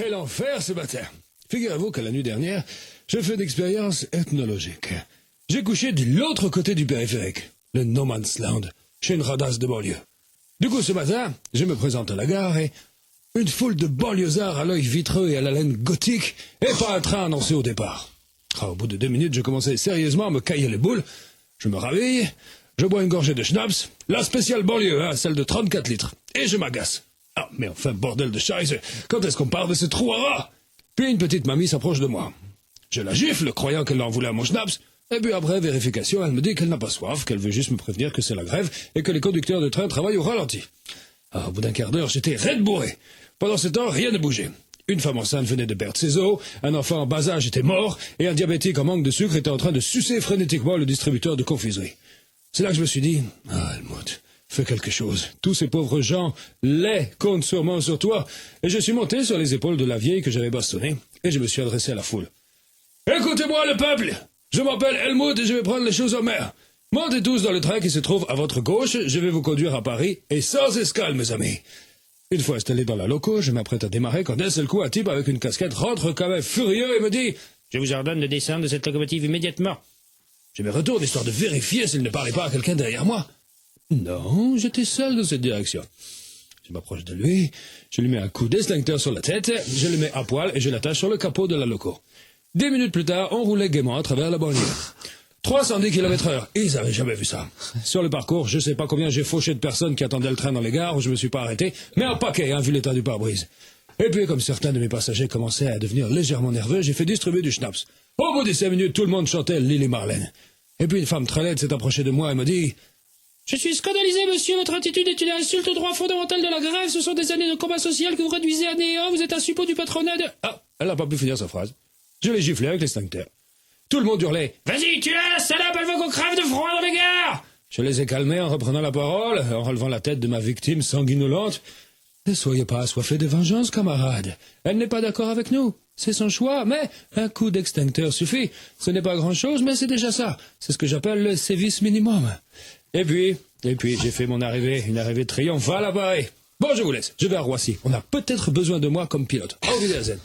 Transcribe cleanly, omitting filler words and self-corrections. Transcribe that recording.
quel enfer ce matin! Figurez-vous que la nuit dernière, j'ai fait une expérience ethnologique. J'ai couché de l'autre côté du périphérique, le No Man's Land, chez une radasse de banlieue. Du coup, ce matin, je me présente à la gare et une foule de banlieusards à l'œil vitreux et à la laine gothique et pas un train annoncé au départ. Au bout de 2 minutes, je commençais sérieusement à me cailler les boules. Je me réveille, je bois une gorgée de schnapps, la spéciale banlieue, celle de 34 litres, et je m'agace. Ah, mais enfin, bordel de scheisse, quand est-ce qu'on part de ce trou à rats? Puis une petite mamie s'approche de moi. Je la gifle, croyant qu'elle en voulait à mon schnapps, et puis après vérification, elle me dit qu'elle n'a pas soif, qu'elle veut juste me prévenir que c'est la grève et que les conducteurs de train travaillent au ralenti. Au bout d'un quart d'heure, j'étais raide bourré. Pendant ce temps, rien ne bougeait. Une femme enceinte venait de perdre ses os, un enfant en bas âge était mort, et un diabétique en manque de sucre était en train de sucer frénétiquement le distributeur de confiserie. C'est là que je me suis dit, Helmut, fais quelque chose. Tous ces pauvres gens, laids, comptent sûrement sur toi. Et je suis monté sur les épaules de la vieille que j'avais bastonnée, et je me suis adressé à la foule. Écoutez-moi, le peuple! Je m'appelle Helmut et je vais prendre les choses en main. Montez tous dans le train qui se trouve à votre gauche, je vais vous conduire à Paris, et sans escale, mes amis. Une fois installé dans la loco, je m'apprête à démarrer quand d'un seul coup, un type avec une casquette rentre quand même furieux et me dit « Je vous ordonne de descendre de cette locomotive immédiatement. » Je me retourne histoire de vérifier s'il ne parlait pas à quelqu'un derrière moi. Non, j'étais seul dans cette direction. Je m'approche de lui, je lui mets un coup d'extincteur sur la tête, je le mets à poil et je l'attache sur le capot de la loco. 10 minutes plus tard, on roulait gaiement à travers la banlieue. 310 km/h, ils avaient jamais vu ça. Sur le parcours, je sais pas combien j'ai fauché de personnes qui attendaient le train dans les gares où je me suis pas arrêté, mais un paquet, vu l'état du pare-brise. Et puis, comme certains de mes passagers commençaient à devenir légèrement nerveux, j'ai fait distribuer du schnapps. Au bout de 5 minutes, tout le monde chantait Lily Marlène. Et puis une femme très laide s'est approchée de moi et m'a dit « Je suis scandalisé, monsieur, votre attitude est une insulte au droit fondamental de la grève, ce sont des années de combat social que vous réduisez à néant, vous êtes un suppôt du patronat de... » Ah, elle n'a pas pu finir sa phrase. Je l'ai giflé avec l'extincteur. Tout le monde hurlait « Vas-y, tue-la, salope, elle veut qu'on crève de froid dans les gares !» Je les ai calmés en reprenant la parole, en relevant la tête de ma victime sanguinolente. « Ne soyez pas assoiffés de vengeance, camarade. Elle n'est pas d'accord avec nous. C'est son choix, mais un coup d'extincteur suffit. Ce n'est pas grand-chose, mais c'est déjà ça. C'est ce que j'appelle le service minimum. » Et puis, j'ai fait mon arrivée, une arrivée triomphale à Paris. Bon, je vous laisse, je vais à Roissy. On a peut-être besoin de moi comme pilote. Au revoir.